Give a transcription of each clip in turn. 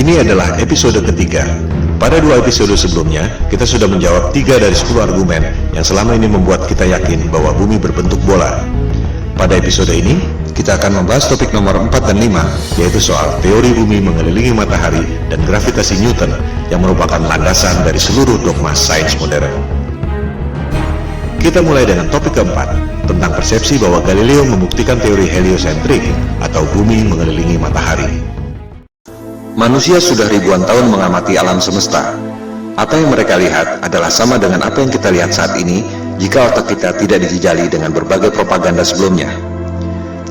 Ini adalah episode ketiga. Pada 2 episode sebelumnya, kita sudah menjawab 3 dari 10 argumen yang selama ini membuat kita yakin bahwa bumi berbentuk bola. Pada episode ini, kita akan membahas topik nomor 4 dan 5, yaitu soal teori bumi mengelilingi matahari dan gravitasi Newton yang merupakan landasan dari seluruh dogma sains modern. Kita mulai dengan topik keempat, tentang persepsi bahwa Galileo membuktikan teori heliosentrik atau bumi mengelilingi matahari. Manusia sudah ribuan tahun mengamati alam semesta. Apa yang mereka lihat adalah sama dengan apa yang kita lihat saat ini jika otak kita tidak dijejali dengan berbagai propaganda sebelumnya.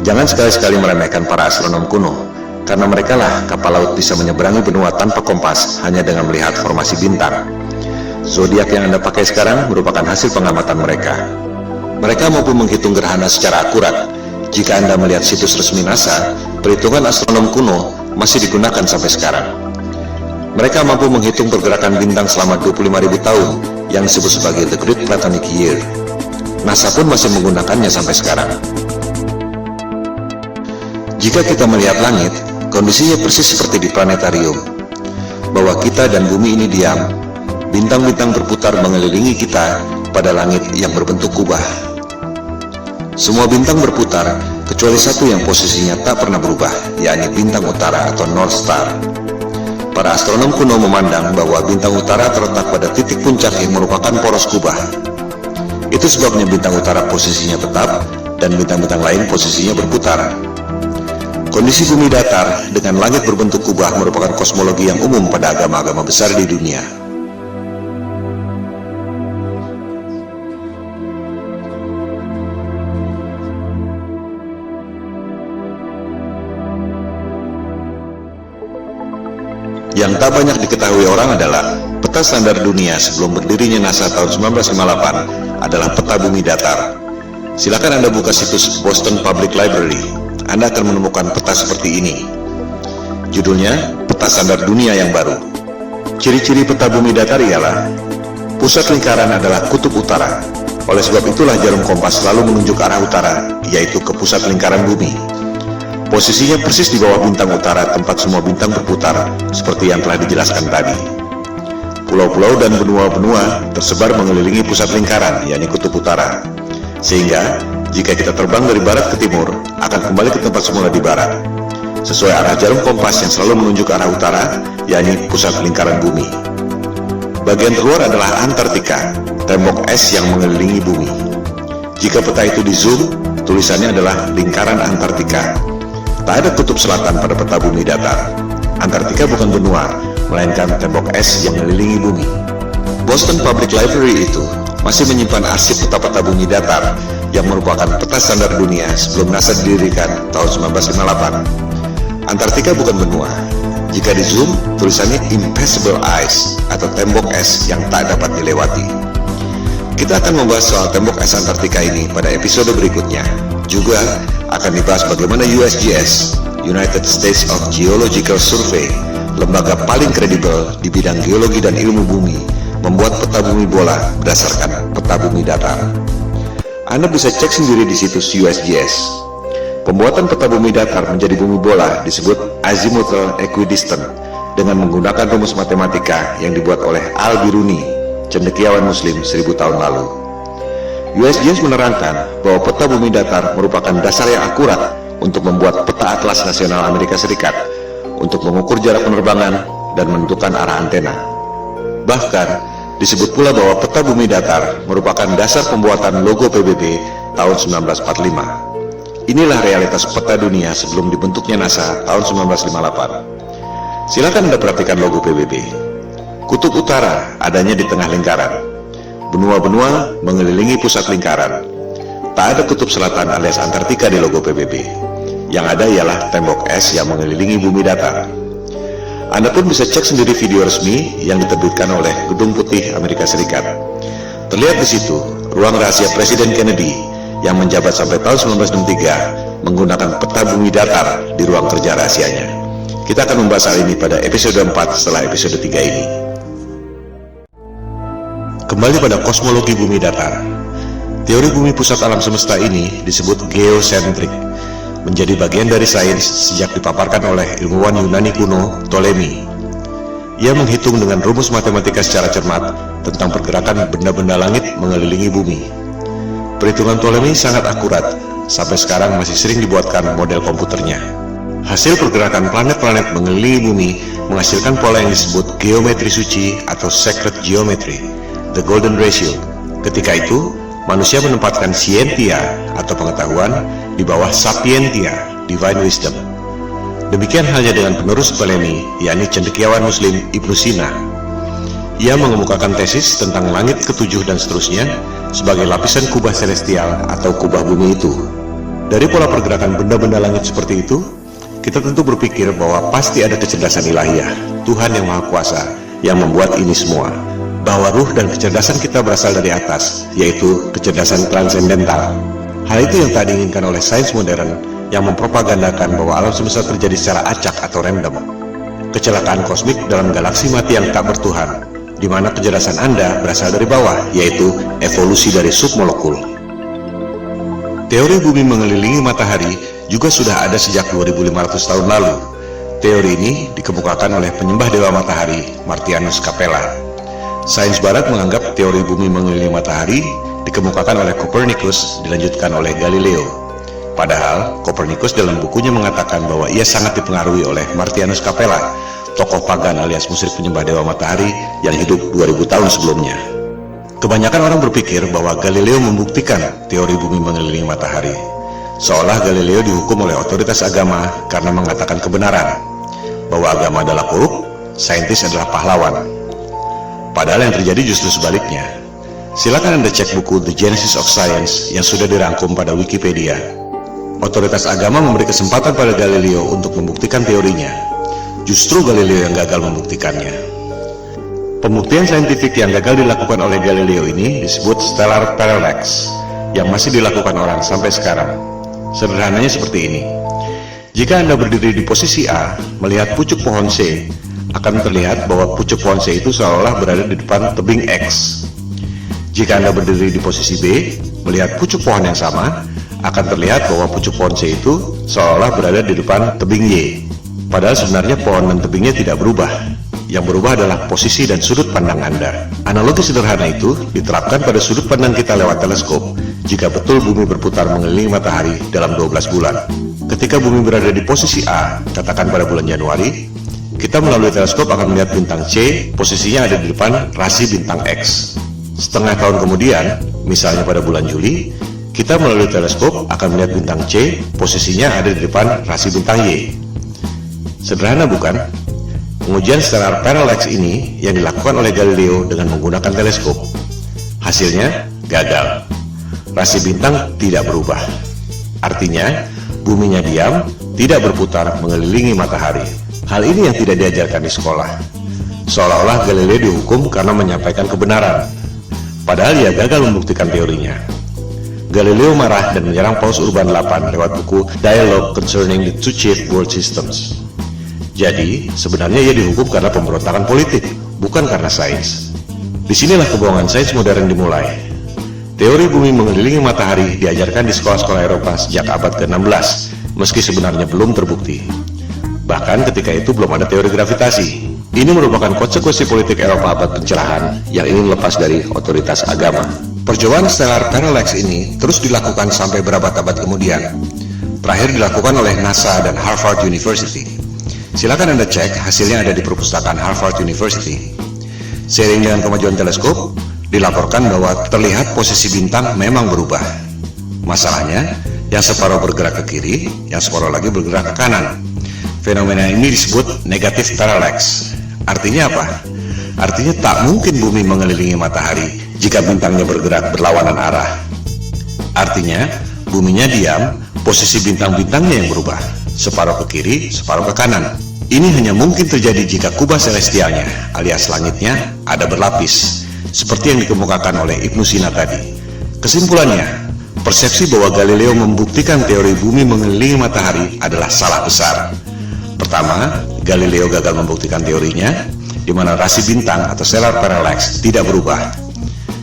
Jangan sekali-sekali meremehkan para astronom kuno, karena merekalah kapal laut bisa menyeberangi benua tanpa kompas hanya dengan melihat formasi bintang. Zodiak yang Anda pakai sekarang merupakan hasil pengamatan mereka. Mereka mampu menghitung gerhana secara akurat. Jika Anda melihat situs resmi NASA, perhitungan astronom kuno masih digunakan sampai sekarang. Mereka mampu menghitung pergerakan bintang selama 25.000 tahun yang disebut sebagai The Great Platonic Year. NASA pun masih menggunakannya sampai sekarang. Jika kita melihat langit, kondisinya persis seperti di planetarium, bahwa kita dan bumi ini diam. Bintang-bintang berputar mengelilingi kita pada langit yang berbentuk kubah. Semua bintang berputar kecuali satu yang posisinya tak pernah berubah, yakni bintang utara atau North Star. Para astronom kuno memandang bahwa bintang utara terletak pada titik puncak yang merupakan poros kubah. Itu sebabnya bintang utara posisinya tetap dan bintang-bintang lain posisinya berputar. Kondisi bumi datar dengan langit berbentuk kubah merupakan kosmologi yang umum pada agama-agama besar di dunia. Yang tak banyak diketahui orang adalah peta standar dunia sebelum berdirinya NASA tahun 1958 adalah peta bumi datar. Silakan Anda buka situs Boston Public Library. Anda akan menemukan peta seperti ini. Judulnya, Peta Standar Dunia yang Baru. Ciri-ciri peta bumi datar ialah pusat lingkaran adalah kutub utara. Oleh sebab itulah jarum kompas selalu menunjuk arah utara, yaitu ke pusat lingkaran bumi. Posisinya persis di bawah bintang utara tempat semua bintang berputar, seperti yang telah dijelaskan tadi. Pulau-pulau dan benua-benua tersebar mengelilingi pusat lingkaran, yakni kutub utara. Sehingga, jika kita terbang dari barat ke timur, akan kembali ke tempat semula di barat, sesuai arah jarum kompas yang selalu menunjuk arah utara, yakni pusat lingkaran bumi. Bagian terluar adalah Antartika, tembok es yang mengelilingi bumi. Jika peta itu di zoom, tulisannya adalah lingkaran Antartika. Tak ada kutub selatan pada peta bumi datar. Antartika bukan benua, melainkan tembok es yang mengelilingi bumi. Boston Public Library itu masih menyimpan arsip peta-peta bumi datar yang merupakan peta standar dunia sebelum NASA didirikan tahun 1958. Antartika bukan benua. Jika di zoom, tulisannya Impassable Ice atau tembok es yang tak dapat dilewati. Kita akan membahas soal tembok es Antartika ini pada episode berikutnya. Juga akan dibahas bagaimana USGS, United States of Geological Survey, lembaga paling kredibel di bidang geologi dan ilmu bumi, membuat peta bumi bola berdasarkan peta bumi datar. Anda bisa cek sendiri di situs USGS. Pembuatan peta bumi datar menjadi bumi bola disebut azimuthal equidistant dengan menggunakan rumus matematika yang dibuat oleh Al-Biruni, cendekiawan Muslim 1000 tahun lalu. USGS menerangkan bahwa peta bumi datar merupakan dasar yang akurat untuk membuat peta atlas nasional Amerika Serikat untuk mengukur jarak penerbangan dan menentukan arah antena. Bahkan, disebut pula bahwa peta bumi datar merupakan dasar pembuatan logo PBB tahun 1945. Inilah realitas peta dunia sebelum dibentuknya NASA tahun 1958. Silakan Anda perhatikan logo PBB. Kutub utara adanya di tengah lingkaran. Benua-benua mengelilingi pusat lingkaran. Tak ada kutub selatan alias Antartika di logo PBB. Yang ada ialah tembok es yang mengelilingi bumi datar. Anda pun bisa cek sendiri video resmi yang diterbitkan oleh Gedung Putih Amerika Serikat. Terlihat di situ ruang rahasia Presiden Kennedy yang menjabat sampai tahun 1963 menggunakan peta bumi datar di ruang kerja rahasianya. Kita akan membahas hal ini pada episode 4 setelah episode 3 ini. Kembali pada kosmologi bumi datar. Teori bumi pusat alam semesta ini disebut geosentrik, menjadi bagian dari sains sejak dipaparkan oleh ilmuwan Yunani kuno Ptolemy Ia menghitung dengan rumus matematika secara cermat tentang pergerakan benda-benda langit mengelilingi bumi. Perhitungan Ptolemei sangat akurat, sampai sekarang masih sering dibuatkan model komputernya. Hasil pergerakan planet-planet mengelilingi bumi menghasilkan pola yang disebut geometri suci atau sacred geometry, the golden ratio. Ketika itu, manusia menempatkan scientia atau pengetahuan di bawah sapientia, divine wisdom. Demikian halnya dengan penerus Ptolemei, yakni cendekiawan Muslim Ibnu Sina. Ia mengemukakan tesis tentang langit ketujuh dan seterusnya sebagai lapisan kubah celestial atau kubah bumi itu. Dari pola pergerakan benda-benda langit seperti itu, kita tentu berpikir bahwa pasti ada kecerdasan ilahiyah, Tuhan yang Maha Kuasa, yang membuat ini semua. Bahwa ruh dan kecerdasan kita berasal dari atas, yaitu kecerdasan transendental. Hal itu yang tak diinginkan oleh sains modern yang mempropagandakan bahwa alam semesta terjadi secara acak atau random. Kecelakaan kosmik dalam galaksi mati yang tak bertuhan, di mana kecerdasan Anda berasal dari bawah, yaitu evolusi dari submolekul. Teori bumi mengelilingi matahari juga sudah ada sejak 2500 tahun lalu. Teori ini dikemukakan oleh penyembah dewa matahari, Martianus Capella. Sains barat menganggap teori bumi mengelilingi matahari dikemukakan oleh Copernicus, dilanjutkan oleh Galileo. Padahal, Copernicus dalam bukunya mengatakan bahwa ia sangat dipengaruhi oleh Martianus Capella, tokoh pagan alias musyrik penyembah dewa matahari yang hidup 2000 tahun sebelumnya. Kebanyakan orang berpikir bahwa Galileo membuktikan teori bumi mengelilingi matahari, seolah Galileo dihukum oleh otoritas agama karena mengatakan kebenaran, bahwa agama adalah korup, saintis adalah pahlawan. Padahal yang terjadi justru sebaliknya. Silakan Anda cek buku The Genesis of Science yang sudah dirangkum pada Wikipedia. Otoritas agama memberi kesempatan pada Galileo untuk membuktikan teorinya. Justru Galileo yang gagal membuktikannya. Pembuktian saintifik yang gagal dilakukan oleh Galileo ini disebut stellar parallax, yang masih dilakukan orang sampai sekarang. Sederhananya seperti ini. Jika Anda berdiri di posisi A, melihat pucuk pohon C, akan terlihat bahwa pucuk pohon C itu seolah berada di depan tebing X. Jika Anda berdiri di posisi B, melihat pucuk pohon yang sama, akan terlihat bahwa pucuk pohon C itu seolah berada di depan tebing Y. Padahal sebenarnya pohon dan tebingnya tidak berubah. Yang berubah adalah posisi dan sudut pandang Anda. Analogi sederhana itu diterapkan pada sudut pandang kita lewat teleskop jika betul bumi berputar mengelilingi matahari dalam 12 bulan. Ketika bumi berada di posisi A, katakan pada bulan Januari, kita melalui teleskop akan melihat bintang C, posisinya ada di depan rasi bintang X. Setengah tahun kemudian, misalnya pada bulan Juli, kita melalui teleskop akan melihat bintang C, posisinya ada di depan rasi bintang Y. Sederhana bukan? Pengujian stellar parallax ini yang dilakukan oleh Galileo dengan menggunakan teleskop. Hasilnya gagal. Rasi bintang tidak berubah. Artinya, buminya diam, tidak berputar mengelilingi matahari. Hal ini yang tidak diajarkan di sekolah. Seolah-olah Galileo dihukum karena menyampaikan kebenaran. Padahal ia gagal membuktikan teorinya. Galileo marah dan menyerang Paus Urban VIII lewat buku Dialogue Concerning the Two Chief World Systems. Jadi, sebenarnya ia dihukum karena pemberontakan politik, bukan karena sains. Disinilah kebohongan sains modern dimulai. Teori bumi mengelilingi matahari diajarkan di sekolah-sekolah Eropa sejak abad ke-16, meski sebenarnya belum terbukti. Bahkan ketika itu belum ada teori gravitasi. Ini merupakan konsekuensi politik Eropa abad pencerahan yang ingin lepas dari otoritas agama. Percobaan stellar parallax ini terus dilakukan sampai berabad-abad kemudian. Terakhir dilakukan oleh NASA dan Harvard University. Silakan Anda cek, hasilnya ada di perpustakaan Harvard University. Seiring dengan kemajuan teleskop, dilaporkan bahwa terlihat posisi bintang memang berubah. Masalahnya, yang separuh bergerak ke kiri, yang separuh lagi bergerak ke kanan. Fenomena ini disebut negative parallax. Artinya apa? Artinya tak mungkin bumi mengelilingi matahari jika bintangnya bergerak berlawanan arah. Artinya, buminya diam, posisi bintang-bintangnya yang berubah, separuh ke kiri, separuh ke kanan. Ini hanya mungkin terjadi jika kubah celestialnya, alias langitnya, ada berlapis, seperti yang dikemukakan oleh Ibnu Sina tadi. Kesimpulannya, persepsi bahwa Galileo membuktikan teori bumi mengelilingi matahari adalah salah besar. Pertama, Galileo gagal membuktikan teorinya, di mana rasi bintang atau stellar parallax tidak berubah.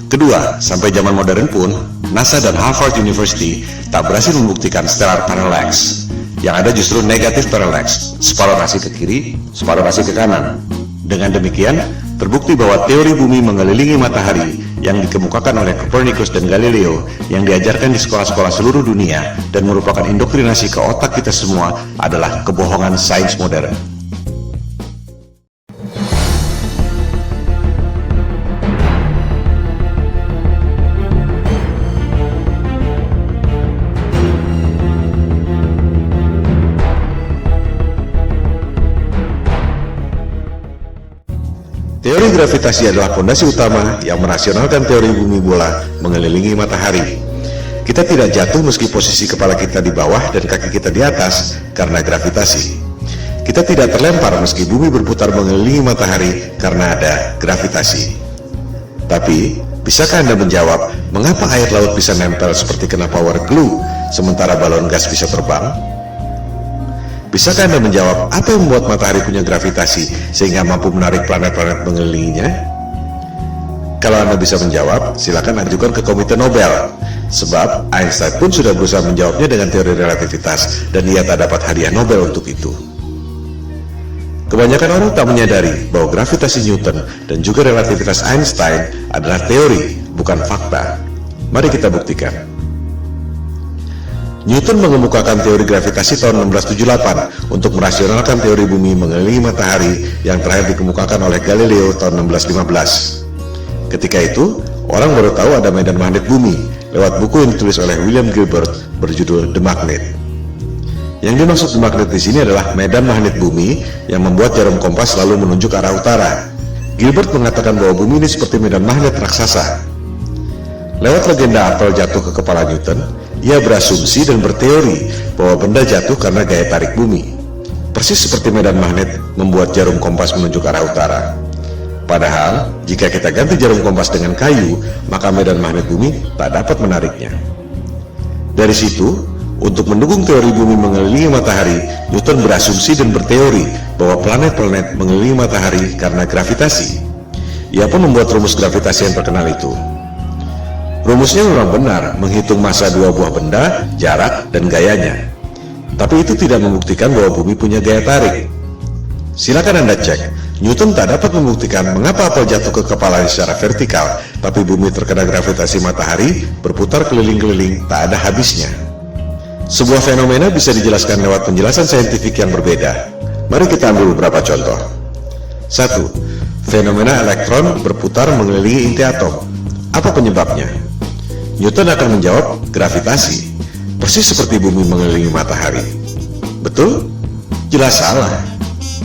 Kedua, sampai zaman modern pun, NASA dan Harvard University tak berhasil membuktikan stellar parallax. Yang ada justru negative parallax, separuh rasi ke kiri, separuh rasi ke kanan. Dengan demikian, terbukti bahwa teori bumi mengelilingi matahari yang dikemukakan oleh Copernicus dan Galileo yang diajarkan di sekolah-sekolah seluruh dunia dan merupakan indoktrinasi ke otak kita semua adalah kebohongan sains modern. Teori gravitasi adalah fondasi utama yang merasionalkan teori bumi bola mengelilingi matahari. Kita tidak jatuh meski posisi kepala kita di bawah dan kaki kita di atas karena gravitasi. Kita tidak terlempar meski bumi berputar mengelilingi matahari karena ada gravitasi. Tapi, bisakah Anda menjawab mengapa air laut bisa nempel seperti kena power glue sementara balon gas bisa terbang? Bisakah Anda menjawab apa yang membuat matahari punya gravitasi sehingga mampu menarik planet-planet mengelilinginya? Kalau Anda bisa menjawab, silakan ajukan ke Komite Nobel. Sebab Einstein pun sudah berusaha menjawabnya dengan teori relativitas dan ia tak dapat hadiah Nobel untuk itu. Kebanyakan orang tak menyadari bahwa gravitasi Newton dan juga relativitas Einstein adalah teori, bukan fakta. Mari kita buktikan. Newton mengemukakan teori gravitasi tahun 1678 untuk merasionalkan teori bumi mengelilingi matahari yang terakhir dikemukakan oleh Galileo tahun 1615. Ketika itu, orang baru tahu ada medan magnet bumi lewat buku yang ditulis oleh William Gilbert berjudul The Magnet. Yang dimaksud The Magnet di sini adalah medan magnet bumi yang membuat jarum kompas selalu menunjuk ke arah utara. Gilbert mengatakan bahwa bumi ini seperti medan magnet raksasa. Lewat legenda apel jatuh ke kepala Newton, ia berasumsi dan berteori bahwa benda jatuh karena gaya tarik bumi. Persis seperti medan magnet membuat jarum kompas menunjuk arah utara. Padahal, jika kita ganti jarum kompas dengan kayu, maka medan magnet bumi tak dapat menariknya. Dari situ, untuk mendukung teori bumi mengelilingi matahari, Newton berasumsi dan berteori bahwa planet-planet mengelilingi matahari karena gravitasi. Ia pun membuat rumus gravitasi yang terkenal itu. Rumusnya memang benar, menghitung massa dua buah benda, jarak, dan gayanya. Tapi itu tidak membuktikan bahwa bumi punya gaya tarik. Silakan Anda cek, Newton tak dapat membuktikan mengapa apel jatuh ke kepalanya secara vertikal, tapi bumi terkena gravitasi matahari, berputar keliling-keliling, tak ada habisnya. Sebuah fenomena bisa dijelaskan lewat penjelasan saintifik yang berbeda. Mari kita ambil beberapa contoh. 1. Fenomena elektron berputar mengelilingi inti atom. Apa penyebabnya? Newton akan menjawab gravitasi, persis seperti bumi mengelilingi matahari. Betul? Jelas salah.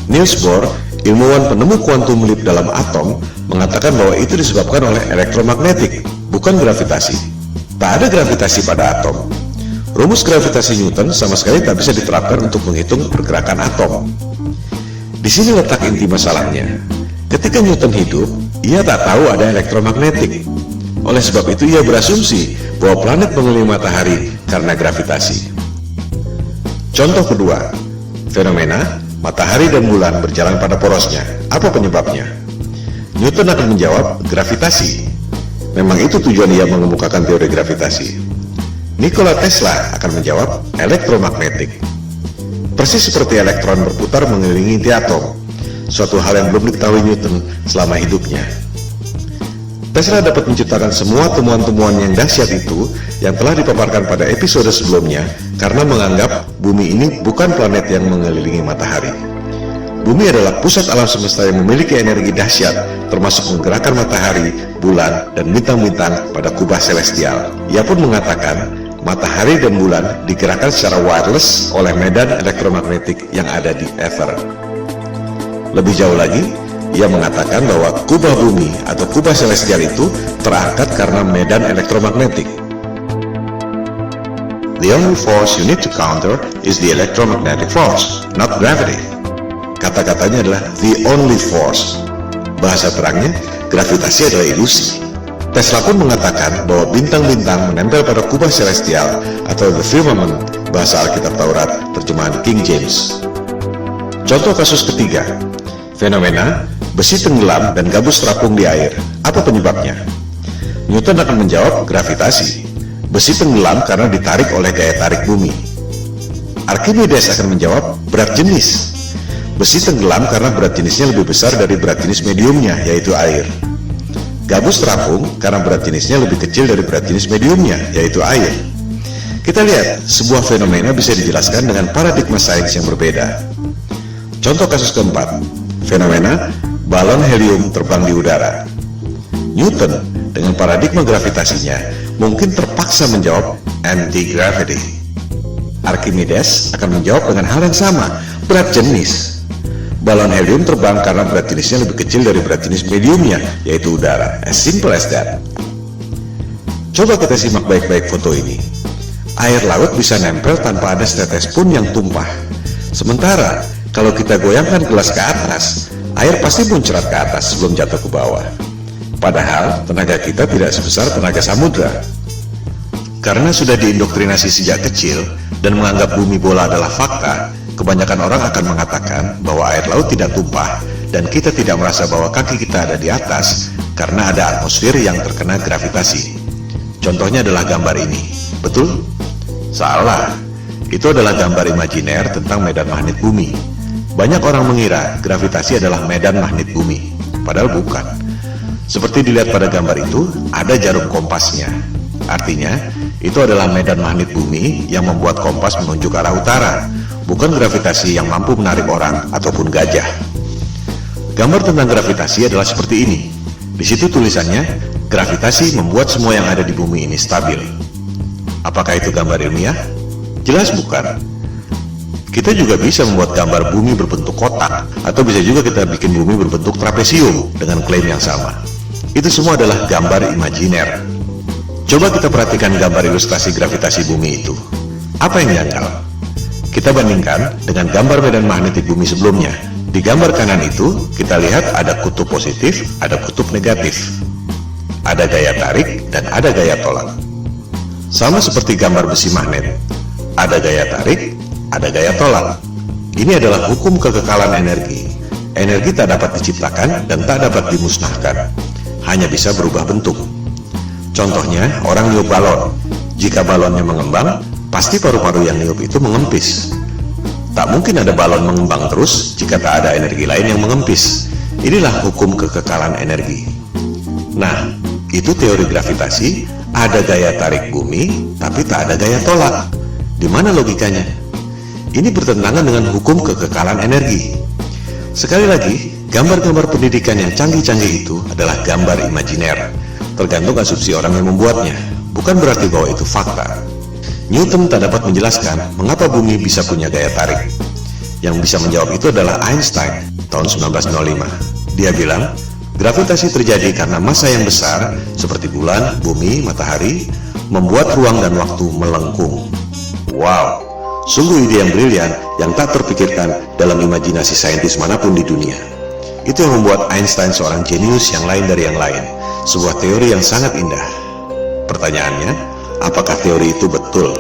Niels Bohr, ilmuwan penemu kuantum leap dalam atom, mengatakan bahwa itu disebabkan oleh elektromagnetik, bukan gravitasi. Tak ada gravitasi pada atom. Rumus gravitasi Newton sama sekali tak bisa diterapkan untuk menghitung pergerakan atom. Di sini letak inti masalahnya. Ketika Newton hidup, ia tak tahu ada elektromagnetik. Oleh sebab itu ia berasumsi bahwa planet mengelilingi matahari karena gravitasi. Contoh kedua, fenomena matahari dan bulan berjalan pada porosnya. Apa penyebabnya? Newton akan menjawab gravitasi. Memang itu tujuan ia mengemukakan teori gravitasi. Nikola Tesla akan menjawab elektromagnetik. Persis seperti elektron berputar mengelilingi inti atom, suatu hal yang belum diketahui Newton selama hidupnya. Tesla dapat menciptakan semua temuan-temuan yang dahsyat itu yang telah dipaparkan pada episode sebelumnya karena menganggap bumi ini bukan planet yang mengelilingi matahari. Bumi adalah pusat alam semesta yang memiliki energi dahsyat, termasuk menggerakkan matahari, bulan, dan bintang-bintang pada kubah celestial. Ia pun mengatakan matahari dan bulan digerakkan secara wireless oleh medan elektromagnetik yang ada di ether. Lebih jauh lagi, ia mengatakan bahwa kubah bumi atau kubah celestial itu terangkat karena medan elektromagnetik. The only force you need to counter is the electromagnetic force, not gravity. Kata-katanya adalah the only force. Bahasa terangnya, gravitasi adalah ilusi. Tesla pun mengatakan bahwa bintang-bintang menempel pada kubah celestial atau the firmament, bahasa Alkitab Taurat, terjemahan King James. Contoh kasus ketiga, fenomena besi tenggelam dan gabus terapung di air. Apa penyebabnya? Newton akan menjawab gravitasi. Besi tenggelam karena ditarik oleh gaya tarik bumi. Archimedes akan menjawab berat jenis. Besi tenggelam karena berat jenisnya lebih besar dari berat jenis mediumnya, yaitu air. Gabus terapung karena berat jenisnya lebih kecil dari berat jenis mediumnya, yaitu air. Kita lihat, sebuah fenomena bisa dijelaskan dengan paradigma sains yang berbeda. Contoh kasus keempat, fenomena balon helium terbang di udara. Newton dengan paradigma gravitasinya mungkin terpaksa menjawab anti-gravity. Archimedes akan menjawab dengan hal yang sama, berat jenis. Balon helium terbang karena berat jenisnya lebih kecil dari berat jenis mediumnya, yaitu udara. As simple as that. Coba kita simak baik-baik foto ini. Air laut bisa nempel tanpa ada setetes pun yang tumpah. Sementara, kalau kita goyangkan gelas ke atas, air pasti muncrat ke atas sebelum jatuh ke bawah. Padahal, tenaga kita tidak sebesar tenaga samudra. Karena sudah diindoktrinasi sejak kecil dan menganggap bumi bola adalah fakta, kebanyakan orang akan mengatakan bahwa air laut tidak tumpah dan kita tidak merasa bahwa kaki kita ada di atas karena ada atmosfer yang terkena gravitasi. Contohnya adalah gambar ini. Betul? Salah. Itu adalah gambar imajiner tentang medan magnet bumi. Banyak orang mengira gravitasi adalah medan magnet bumi, padahal bukan. Seperti dilihat pada gambar itu, ada jarum kompasnya. Artinya, itu adalah medan magnet bumi yang membuat kompas menunjuk arah utara, bukan gravitasi yang mampu menarik orang ataupun gajah. Gambar tentang gravitasi adalah seperti ini. Di situ tulisannya, gravitasi membuat semua yang ada di bumi ini stabil. Apakah itu gambar ilmiah? Jelas bukan. Kita juga bisa membuat gambar bumi berbentuk kotak, atau bisa juga kita bikin bumi berbentuk trapesium dengan klaim yang sama. Itu semua adalah gambar imajiner. Coba kita perhatikan gambar ilustrasi gravitasi bumi itu. Apa yang janggal? Kita bandingkan dengan gambar medan magnetik bumi sebelumnya. Di gambar kanan itu, kita lihat ada kutub positif, ada kutub negatif. Ada gaya tarik, dan ada gaya tolak. Sama seperti gambar besi magnet. Ada gaya tarik, ada gaya tolak. Ini adalah hukum kekekalan energi. Energi tak dapat diciptakan dan tak dapat dimusnahkan. Hanya bisa berubah bentuk. Contohnya, orang niup balon. Jika balonnya mengembang, pasti paru-paru yang niup itu mengempis. Tak mungkin ada balon mengembang terus jika tak ada energi lain yang mengempis. Inilah hukum kekekalan energi. Nah, itu teori gravitasi, ada gaya tarik bumi, tapi tak ada gaya tolak. Di mana logikanya? Ini bertentangan dengan hukum kekekalan energi. Sekali lagi, gambar-gambar pendidikan yang canggih-canggih itu adalah gambar imajiner. Tergantung asumsi orang yang membuatnya, bukan berarti bahwa itu fakta. Newton tak dapat menjelaskan mengapa bumi bisa punya gaya tarik. Yang bisa menjawab itu adalah Einstein tahun 1905. Dia bilang, gravitasi terjadi karena massa yang besar seperti bulan, bumi, matahari membuat ruang dan waktu melengkung. Wow, sungguh ide yang brilian yang tak terpikirkan dalam imajinasi saintis manapun di dunia. Itu yang membuat Einstein seorang jenius yang lain dari yang lain. Sebuah teori yang sangat indah. Pertanyaannya, apakah teori itu betul?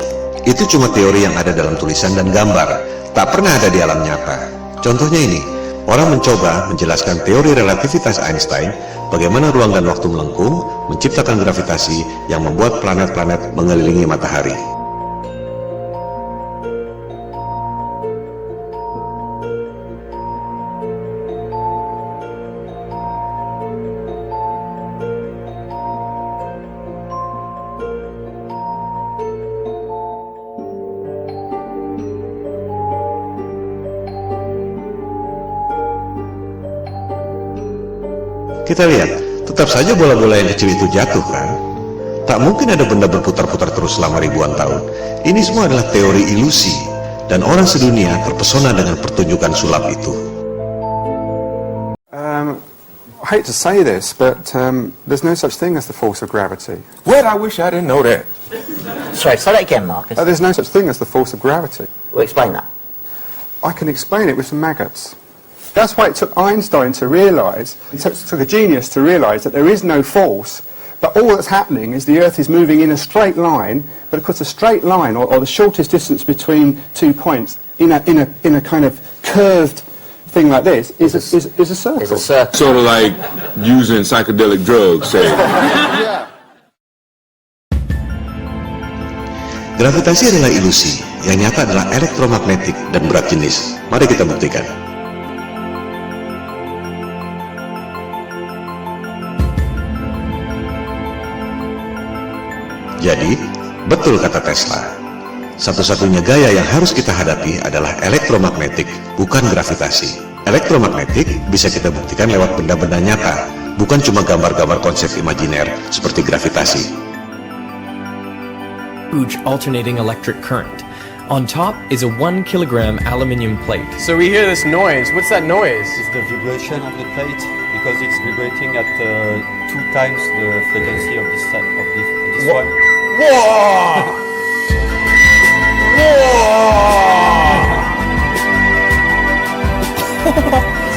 Itu cuma teori yang ada dalam tulisan dan gambar, tak pernah ada di alam nyata. Contohnya ini, orang mencoba menjelaskan teori relativitas Einstein, bagaimana ruang dan waktu melengkung, menciptakan gravitasi yang membuat planet-planet mengelilingi matahari. Kita lihat, tetap saja bola-bola yang kecil itu jatuh kan? Tak mungkin ada benda berputar-putar terus selama ribuan tahun. Ini semua adalah teori ilusi, dan orang sedunia terpesona dengan pertunjukan sulap itu. I hate to say this, but there's no such thing as the force of gravity. What? I wish I didn't know that. Sorry, say that again, Marcus. There's no such thing as the force of gravity. Well, explain that. I can explain it with some maggots. That's why it took Einstein to realise, it took a genius to realise that there is no force, but all that's happening is the Earth is moving in a straight line, but of course a straight line, or the shortest distance between 2 points, in a kind of curved thing like this, is a circle. It's a circle. Sort of like using psychedelic drugs, say. Gravitasi adalah ilusi, yang nyata adalah elektromagnetik dan berat jenis. Mari kita buktikan. Jadi, betul kata Tesla. Satu-satunya gaya yang harus kita hadapi adalah elektromagnetik, bukan gravitasi. Elektromagnetik bisa kita buktikan lewat benda-benda nyata, bukan cuma gambar-gambar konsep imajiner seperti gravitasi. Huge alternating electric current. On top is a 1 kilogram aluminium plate. So we hear this noise. What's that noise? It's the vibration of the plate because it's vibrating at 2 times the frequency of this one. Whoa!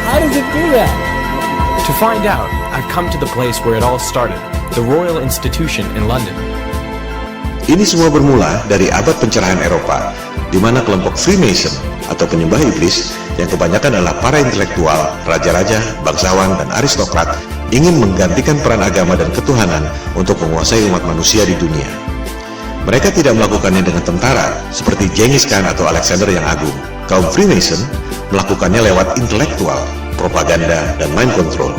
How does it do that? To find out, I've come to the place where it all started, the Royal Institution in London. Ini semua bermula dari abad pencerahan Eropa, di mana kelompok Freemason atau penyembah iblis yang kebanyakan adalah para intelektual, raja-raja, bangsawan, dan aristokrat ingin menggantikan peran agama dan ketuhanan untuk menguasai umat manusia di dunia. Mereka tidak melakukannya dengan tentara seperti Genghis Khan atau Alexander yang Agung. Kaum Freemason melakukannya lewat intelektual, propaganda, dan mind control.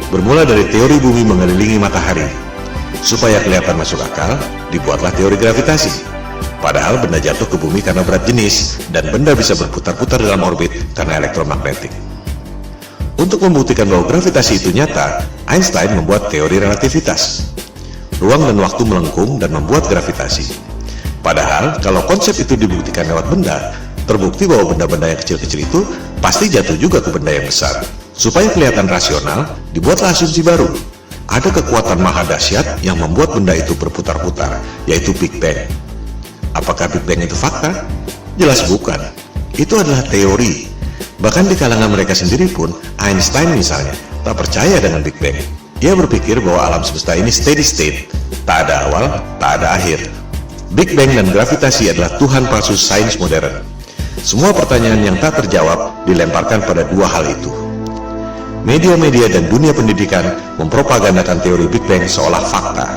Bermula dari teori bumi mengelilingi matahari. Supaya kelihatan masuk akal, dibuatlah teori gravitasi. Padahal benda jatuh ke bumi karena berat jenis, dan benda bisa berputar-putar dalam orbit karena elektromagnetik. Untuk membuktikan bahwa gravitasi itu nyata, Einstein membuat teori relativitas. Ruang dan waktu melengkung dan membuat gravitasi. Padahal, kalau konsep itu dibuktikan lewat benda, terbukti bahwa benda-benda yang kecil-kecil itu pasti jatuh juga ke benda yang besar. Supaya kelihatan rasional, dibuatlah asumsi baru. Ada kekuatan maha dahsyat yang membuat benda itu berputar-putar, yaitu Big Bang. Apakah Big Bang itu fakta? Jelas bukan. Itu adalah teori. Bahkan di kalangan mereka sendiri pun, Einstein misalnya, tak percaya dengan Big Bang. Ia berpikir bahwa alam semesta ini steady state, tak ada awal, tak ada akhir. Big Bang dan gravitasi adalah Tuhan palsu sains modern. Semua pertanyaan yang tak terjawab dilemparkan pada dua hal itu. Media-media dan dunia pendidikan mempropagandakan teori Big Bang seolah fakta,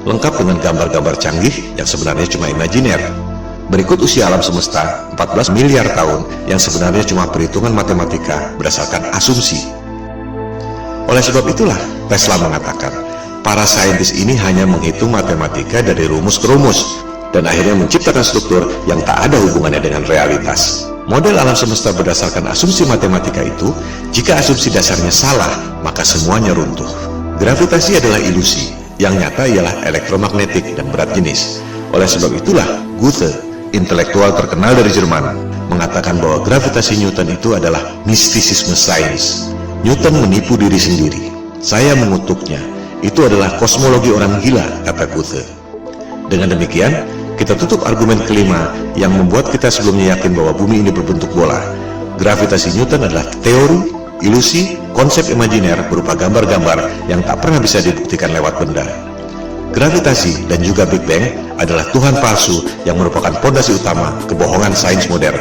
lengkap dengan gambar-gambar canggih yang sebenarnya cuma imajiner. Berikut usia alam semesta 14 miliar tahun yang sebenarnya cuma perhitungan matematika berdasarkan asumsi. Oleh sebab itulah Tesla mengatakan, para saintis ini hanya menghitung matematika dari rumus ke rumus, dan akhirnya menciptakan struktur yang tak ada hubungannya dengan realitas. Model alam semesta berdasarkan asumsi matematika itu, jika asumsi dasarnya salah, maka semuanya runtuh. Gravitasi adalah ilusi, yang nyata ialah elektromagnetik dan berat jenis. Oleh sebab itulah, Goethe, intelektual terkenal dari Jerman, mengatakan bahwa gravitasi Newton itu adalah mistisisme sains. Newton menipu diri sendiri. Saya mengutuknya. Itu adalah kosmologi orang gila, kata Goethe. Dengan demikian, kita tutup argumen kelima yang membuat kita sebelumnya yakin bahwa bumi ini berbentuk bola. Gravitasi Newton adalah teori, ilusi, konsep imajiner berupa gambar-gambar yang tak pernah bisa dibuktikan lewat benda. Gravitasi dan juga Big Bang adalah Tuhan palsu yang merupakan pondasi utama kebohongan sains modern.